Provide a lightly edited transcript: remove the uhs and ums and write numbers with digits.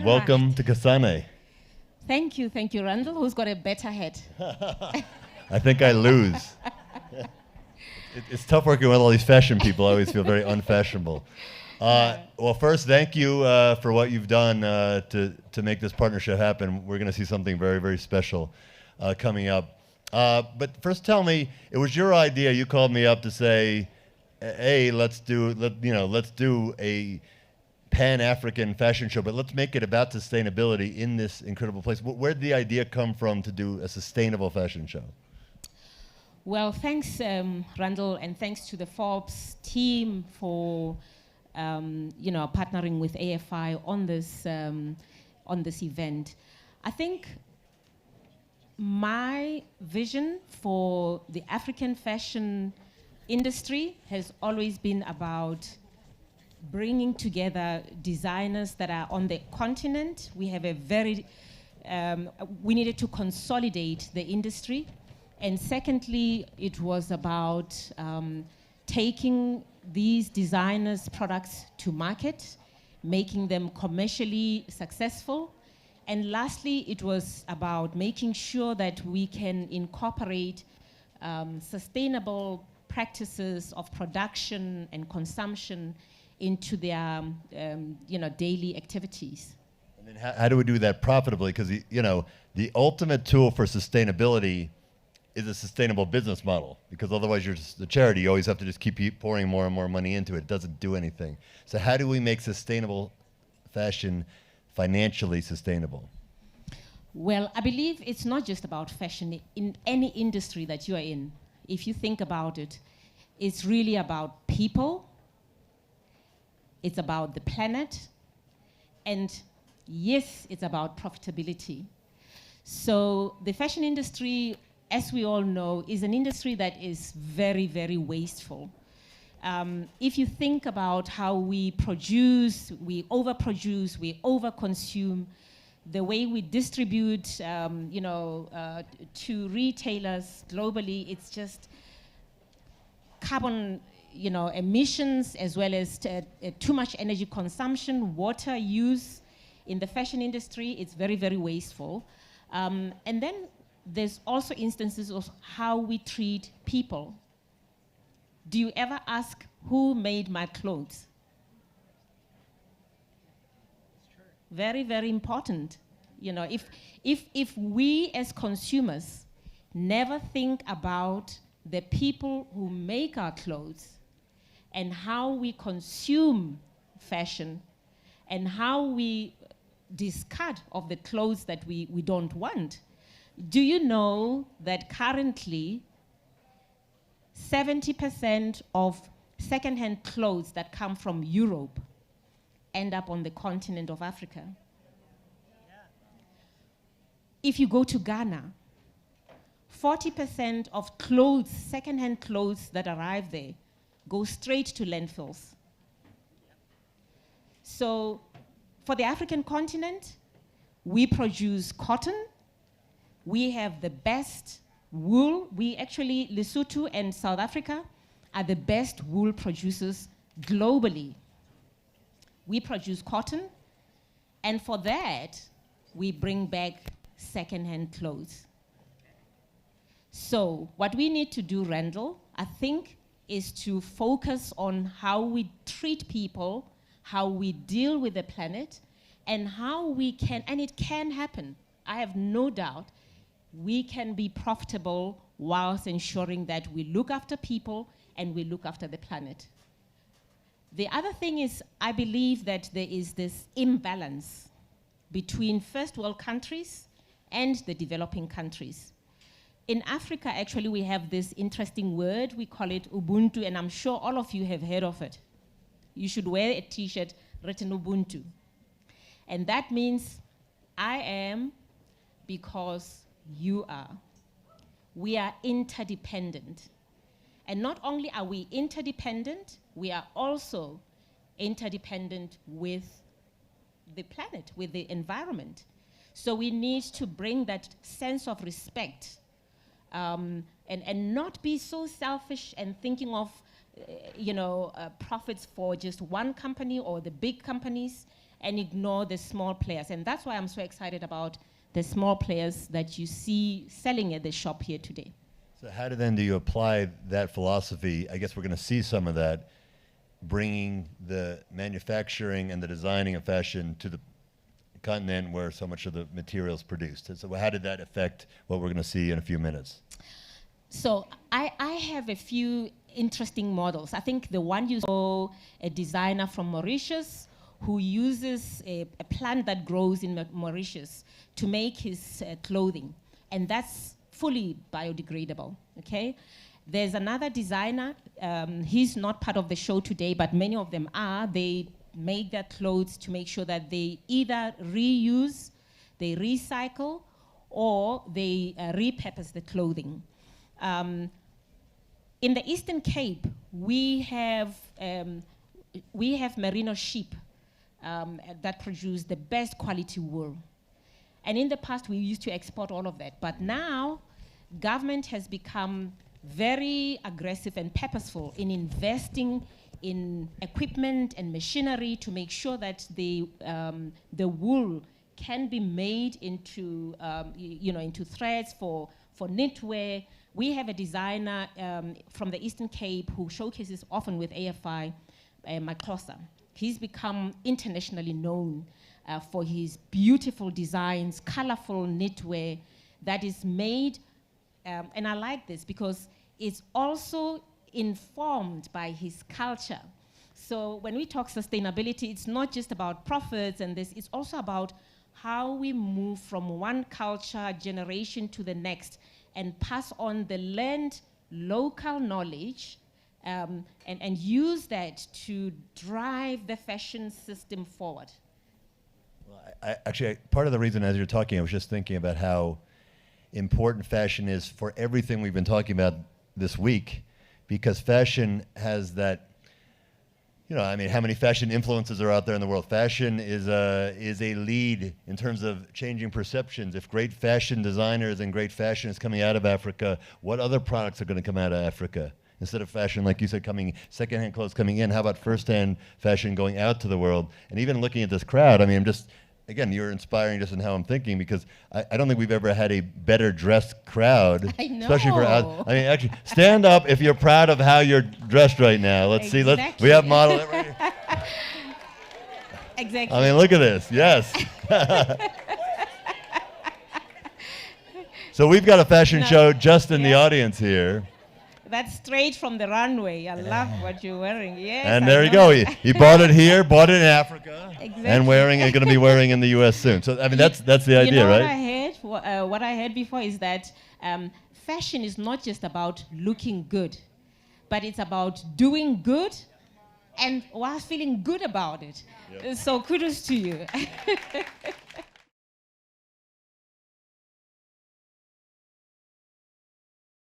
Welcome to Kasane. Thank you, Randall. Who's got a better head? I think I lose. It's tough working with all these fashion people. I always feel very unfashionable. Well, first, thank you for what you've done to make this partnership happen. We're going to see something very, very special coming up. But first, tell me, it was your idea. You called me up to say, "Hey, let's do a Pan-African fashion show, but let's make it about sustainability in this incredible place." Where did the idea come from to do a sustainable fashion show? Well, thanks, Randall, and thanks to the Forbes team for partnering with AFI on this event. I think my vision for the African fashion industry has always been about bringing together designers that are on the continent. We have we needed to consolidate the industry. And secondly, it was about taking these designers' products to market, making them commercially successful. And lastly, it was about making sure that we can incorporate sustainable practices of production and consumption into their daily activities. And then how do we do that profitably? Because the ultimate tool for sustainability is a sustainable business model, because otherwise you're just a charity. You always have to just keep pouring more and more money into it. It doesn't do anything. So how do we make sustainable fashion financially sustainable? Well, I believe it's not just about fashion. In any industry that you are in, if you think about it, it's really about people, it's about the planet, and yes, it's about profitability. So the fashion industry, as we all know, is an industry that is very, very wasteful. If you think about how we produce, we overproduce, we overconsume, the way we distribute, to retailers globally, it's just carbon, emissions, as well as too much energy consumption, water use in the fashion industry. It's very, very wasteful. And then there's also instances of how we treat people. Do you ever ask, who made my clothes? Very, very important. If we as consumers never think about the people who make our clothes and how we consume fashion and how we discard of the clothes that we don't want. Do you know that currently 70% of secondhand clothes that come from Europe end up on the continent of Africa? Yeah. If you go to Ghana, 40% of clothes, secondhand clothes that arrive there, go straight to landfills. So for the African continent, we produce cotton. We have the best wool. Lesotho and South Africa are the best wool producers globally. We produce cotton, and for that, we bring back secondhand clothes. So what we need to do, Randall, I think, is to focus on how we treat people, how we deal with the planet, and how we can, and it can happen. I have no doubt we can be profitable whilst ensuring that we look after people and we look after the planet. The other thing is, I believe that there is this imbalance between first world countries and the developing countries. In Africa, actually, we have this interesting word. We call it Ubuntu, and I'm sure all of you have heard of it. You should wear a t-shirt written Ubuntu. And that means I am because you are. We are interdependent. And not only are we interdependent, we are also interdependent with the planet, with the environment. So we need to bring that sense of respect and not be so selfish and thinking of profits for just one company or the big companies. and ignore the small players. And that's why I'm so excited about the small players that you see selling at the shop here today. So how do you apply that philosophy? I guess we're going to see some of that, bringing the manufacturing and the designing of fashion to the continent where so much of the material is produced. So how did that affect what we're going to see in a few minutes? So I have a few interesting models. I think the one you saw, a designer from Mauritius who uses a plant that grows in Mauritius to make his clothing. And that's fully biodegradable, okay? There's another designer, he's not part of the show today, but many of them are. They make their clothes to make sure that they either reuse, they recycle, or they repurpose the clothing. In the Eastern Cape, we have merino sheep that produce the best quality wool. And in the past, we used to export all of that. But now, government has become very aggressive and purposeful in investing in equipment and machinery to make sure that the wool can be made into, into threads for knitwear. We have a designer from the Eastern Cape who showcases often with AFI, Makosa. He's become internationally known for his beautiful designs, colorful knitwear that is made, and I like this because it's also informed by his culture. So when we talk sustainability, it's not just about profits and this, it's also about how we move from one culture generation to the next and pass on the learned local knowledge and use that to drive the fashion system forward. Well, actually, part of the reason as you're talking, I was just thinking about how important fashion is for everything we've been talking about this week, because fashion has that, how many fashion influences are out there in the world? Fashion is a lead in terms of changing perceptions. If great fashion designers and great fashion is coming out of Africa, what other products are going to come out of Africa? Instead of fashion, like you said, secondhand clothes coming in, how about firsthand fashion going out to the world? And even looking at this crowd, again, you're inspiring just in how I'm thinking, because I don't think we've ever had a better dressed crowd. I know. Especially for actually, stand up if you're proud of how you're dressed right now. Let's see. We have model it right here. Exactly. Look at this. Yes. So we've got a fashion show just in the audience here. That's straight from the runway. I love what you're wearing. Yes. And there you go. He bought it here, bought it in Africa, exactly. And going to be wearing in the U.S. soon. So that's the idea, right? What I heard before is that fashion is not just about looking good, but it's about doing good, and while feeling good about it. Yep. So kudos to you.